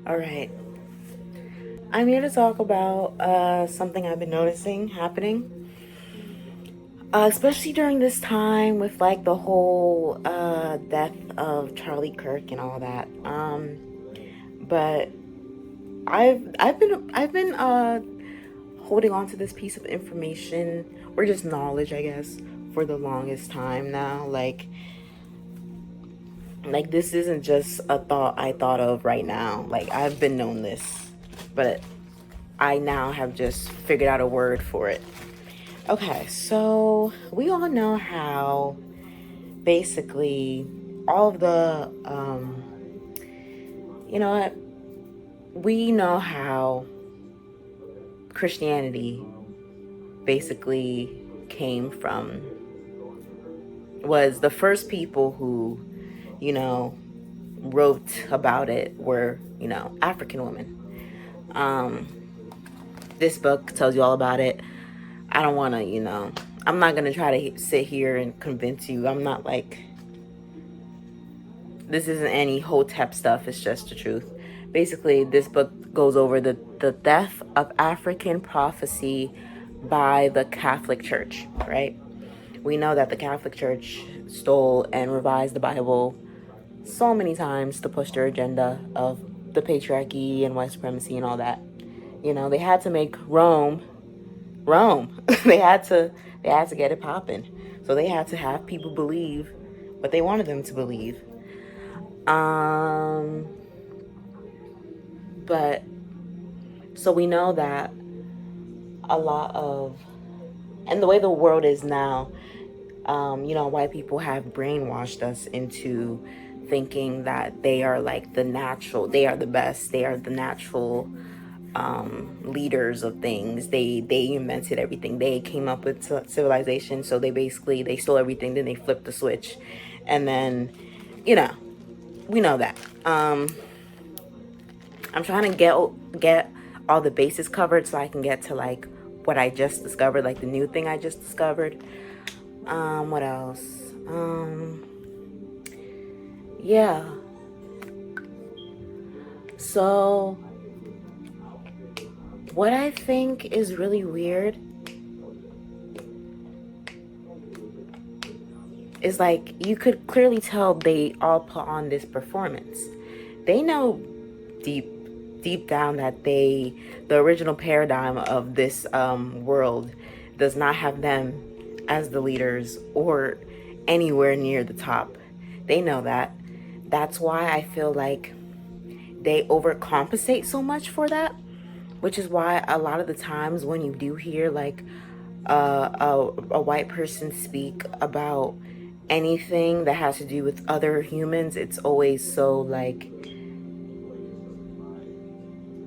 All right. I'm here to talk about something I've been noticing happening, especially during this time with like the whole death of Charlie Kirk and all that. But I've been holding on to this piece of information or just knowledge, I guess, for the longest time now. Like this isn't just a thought I thought of right now. Like I've been known this, but I now have just figured out a word for it. Okay, so we all know how basically all of the, you know what? We know how Christianity basically came from, was the first people who, you know, wrote about it were, African women. This book tells you all about it. I don't want to, I'm not going to try to sit here and convince you. I'm not like, this isn't any Hotep stuff. It's just the truth. Basically, this book goes over the death of African prophecy by the Catholic Church, right? We know that the Catholic Church stole and revised the Bible so many times to push their agenda of the patriarchy and white supremacy and all that. They had to make Rome. they had to get it popping. So they had to have people believe what they wanted them to believe. But so we know that a lot of, and the way the world is now, white people have brainwashed us into thinking that they are like the natural, they are the best, they are the natural leaders of things. They invented everything. They came up with civilization. So they stole everything. Then they flipped the switch, and then, we know that. I'm trying to get all the bases covered so I can get to like what I just discovered, like the new thing I just discovered. What else? Yeah. So what I think is really weird is like you could clearly tell they all put on this performance. They know deep down that the original paradigm of this world does not have them as the leaders or anywhere near the top. They know that. That's why I feel like they overcompensate so much for that, which is why a lot of the times when you do hear like a white person speak about anything that has to do with other humans, it's always so like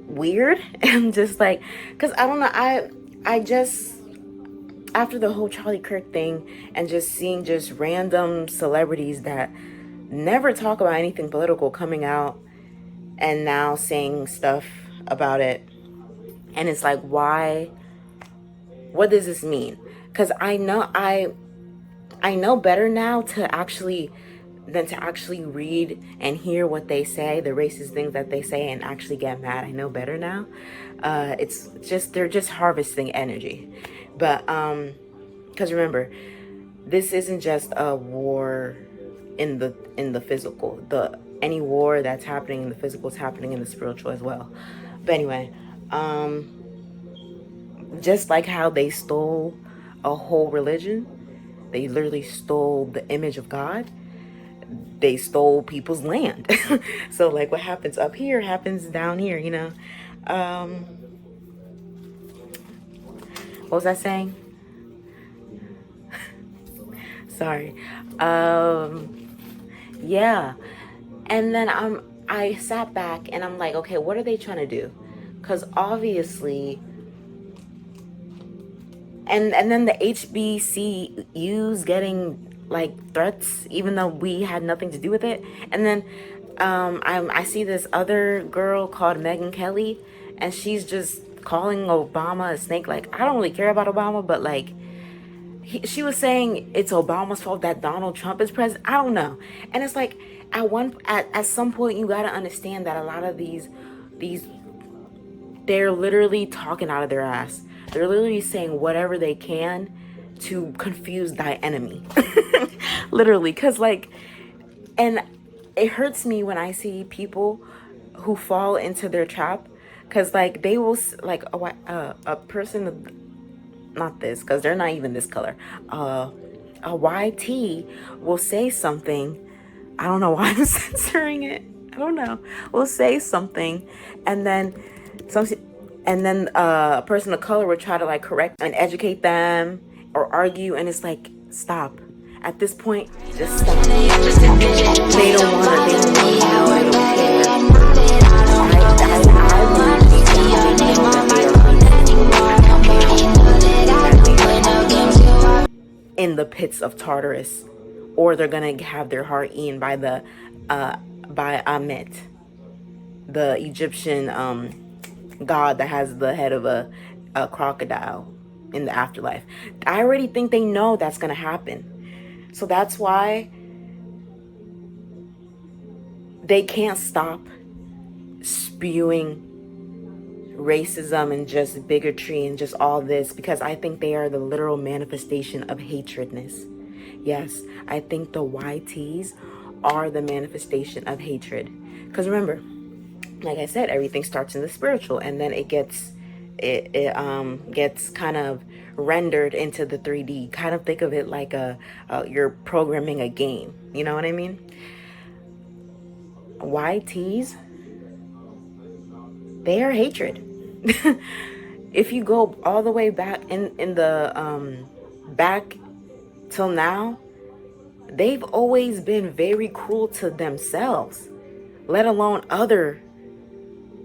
weird. And just like, because I don't know, I just, after the whole Charlie Kirk thing and just seeing just random celebrities that never talk about anything political coming out and now saying stuff about it, and it's like, why? What does this mean? Because I know better now than to actually read and hear what they say, the racist things that they say, and actually get mad. I know better now. It's just, they're just harvesting energy. But because remember, this isn't just a war in the physical. Any war that's happening in the physical is happening in the spiritual as well. But anyway, just like how they stole a whole religion, they literally stole the image of God. They stole people's land. So like what happens up here happens down here, what was I saying? Sorry. Yeah. And then I sat back and I'm like, okay, what are they trying to do? Because obviously, and then the HBCUs getting like threats, even though we had nothing to do with it. And then I see this other girl called Megyn Kelly, and she's just calling Obama a snake. Like, I don't really care about Obama, but like, she was saying it's Obama's fault that Donald Trump is president. I don't know. And it's like, at some point you got to understand that a lot of these these, they're literally talking out of their ass. They're literally saying whatever they can to confuse thy enemy. Literally, because like, and it hurts me when I see people who fall into their trap, because like they will like a person, not this, because they're not even this color, a YT will say something. I don't know why I'm censoring it. I don't know. Will say something, and then some, and then a person of color will try to like correct and educate them or argue, and it's like, stop. At this point, just stop. They don't want to. They don't want to know. They don't care. In the pits of Tartarus, or they're gonna have their heart eaten by the by Amet, the Egyptian god that has the head of a crocodile in the afterlife. I already think they know that's gonna happen, so that's why they can't stop spewing racism and just bigotry and just all this, because I think they are the literal manifestation of hatredness. Yes, I think the YTs are the manifestation of hatred. Because remember, like I said, everything starts in the spiritual, and then it gets kind of rendered into the 3D. Kind of think of it like you're programming a game. You know what I mean? YTs, they are hatred. If you go all the way back in the back till now, they've always been very cruel to themselves, let alone other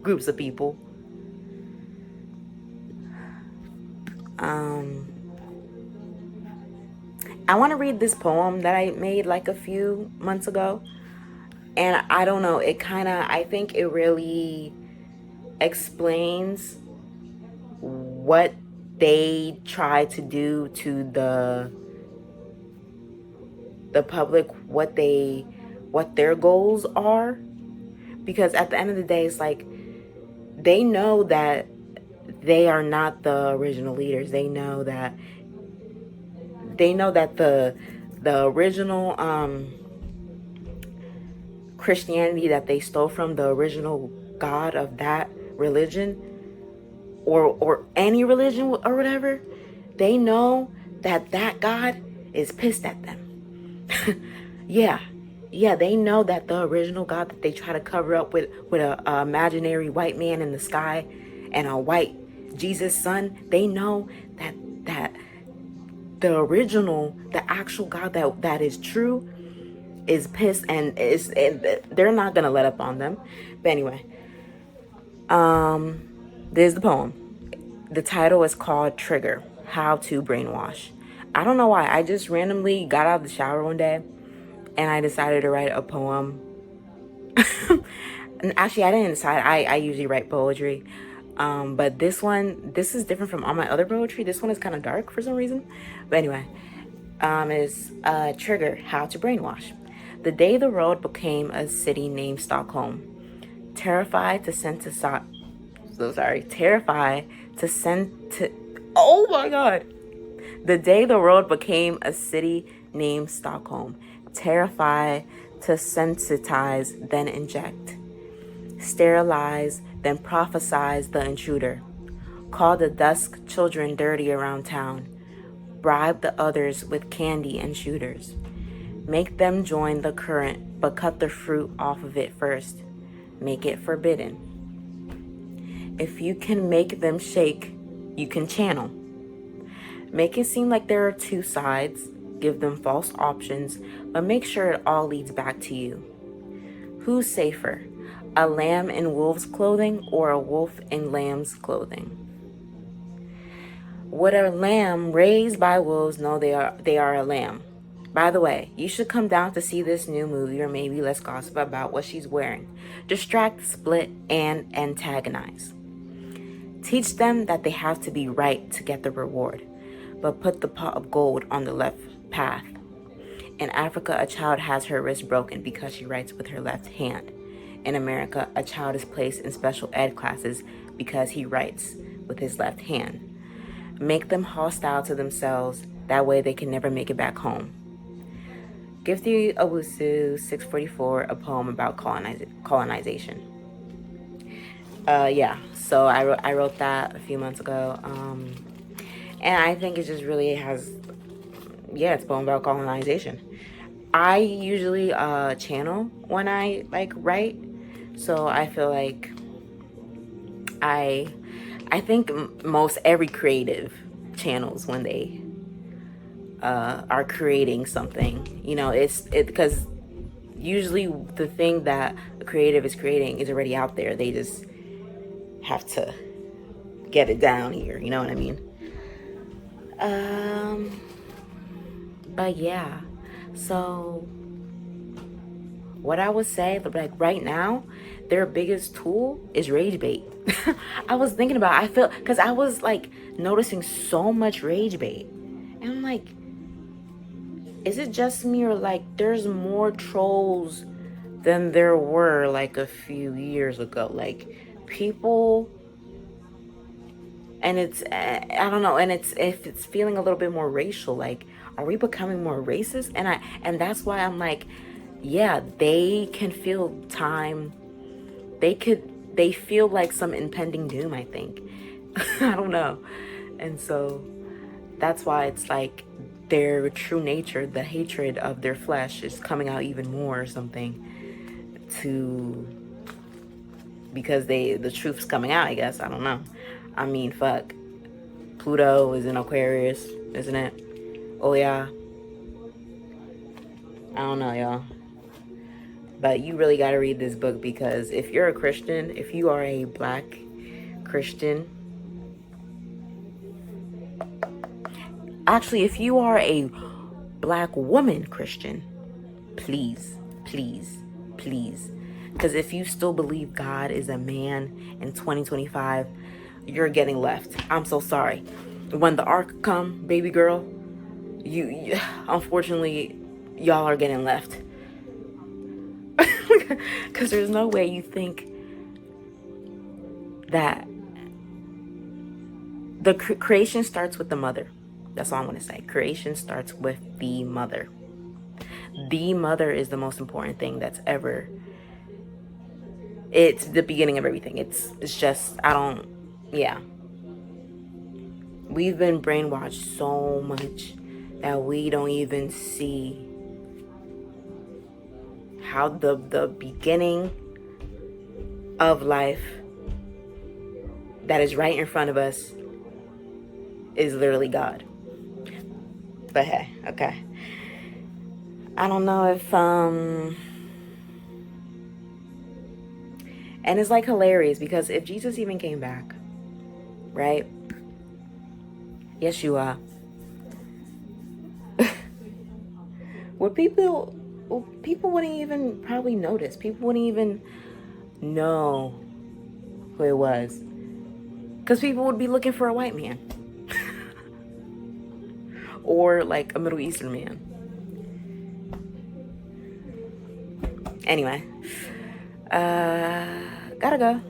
groups of people. I want to read this poem that I made like a few months ago, and I don't know, it kind of, I think it really explains what they try to do to the public, what their goals are. Because at the end of the day, it's like they know that they are not the original leaders. They know that the original Christianity that they stole from, the original God of that religion, or any religion or whatever, they know that God is pissed at them. yeah, they know that the original God that they try to cover up with a imaginary white man in the sky and a white Jesus son, they know that the original, the actual God that is true is pissed, and they're not gonna let up on them. But anyway, there's the poem. The title is called Trigger: How to Brainwash. I don't know why, I just randomly got out of the shower one day and I decided to write a poem. And actually, I didn't decide. I usually write poetry, but this is different from all my other poetry. This one is kind of dark for some reason. But anyway, is Trigger: How to Brainwash. The day the world became a city named Stockholm, terrified to send to oh my god. The day the world became a city named Stockholm, terrified to sensitize, then inject, sterilize, then prophesize the intruder, call the dusk children dirty around town, bribe the others with candy and shooters, make them join the current, but cut the fruit off of it first, make it forbidden. If you can make them shake, you can channel. Make it seem like there are two sides, give them false options, but make sure it all leads back to you. Who's safer, a lamb in wolf's clothing or a wolf in lamb's clothing? Would a lamb raised by wolves know they are a lamb? By the way, you should come down to see this new movie, or maybe let's gossip about what she's wearing. Distract, split, and antagonize. Teach them that they have to be right to get the reward, but put the pot of gold on the left path. In Africa, a child has her wrist broken because she writes with her left hand. in America, a child is placed in special ed classes because he writes with his left hand. Make them hostile to themselves. That way they can never make it back home. Gifty Owusu, 644, a poem about colonization. Yeah, so I wrote that a few months ago. And I think it just really has, it's a poem about colonization. I usually channel when I like write, so I feel like I think most every creative channels when they are creating something, you know, it's because usually the thing that a creative is creating is already out there. They just have to get it down here, you know what I mean? But yeah, so what I would say, like right now, their biggest tool is rage bait. I was thinking about, I feel, because I was like noticing so much rage bait, and I'm like, is it just me, or like there's more trolls than there were like a few years ago? Like people, and it's I don't know, and if it's feeling a little bit more racial, like are we becoming more racist? And that's why I'm like, yeah, they can feel time, they feel like some impending doom, I think. I don't know. And so that's why it's like their true nature, the hatred of their flesh, is coming out even more or something, because the truth's coming out, I guess. I don't know. I mean, fuck. Pluto is in Aquarius, isn't it? Oh yeah. I don't know, y'all. But you really got to read this book, because if you're a Christian, if you are a Black Christian, actually, if you are a Black woman Christian, please, please, please. Because if you still believe God is a man in 2025, you're getting left. I'm so sorry. When the ark come, baby girl, you unfortunately, y'all are getting left. Because there's no way you think that the creation starts with the mother. That's all I'm going to say. Creation starts with the mother. The mother is the most important thing that's ever. It's the beginning of everything. It's just, yeah. We've been brainwashed so much that we don't even see how the beginning of life that is right in front of us is literally God. But hey, okay. I don't know if and it's like hilarious, because if Jesus even came back, right? Yeshua, people wouldn't even probably notice. People wouldn't even know who it was, because people would be looking for a white man or like a Middle Eastern man. Anyway, gotta go.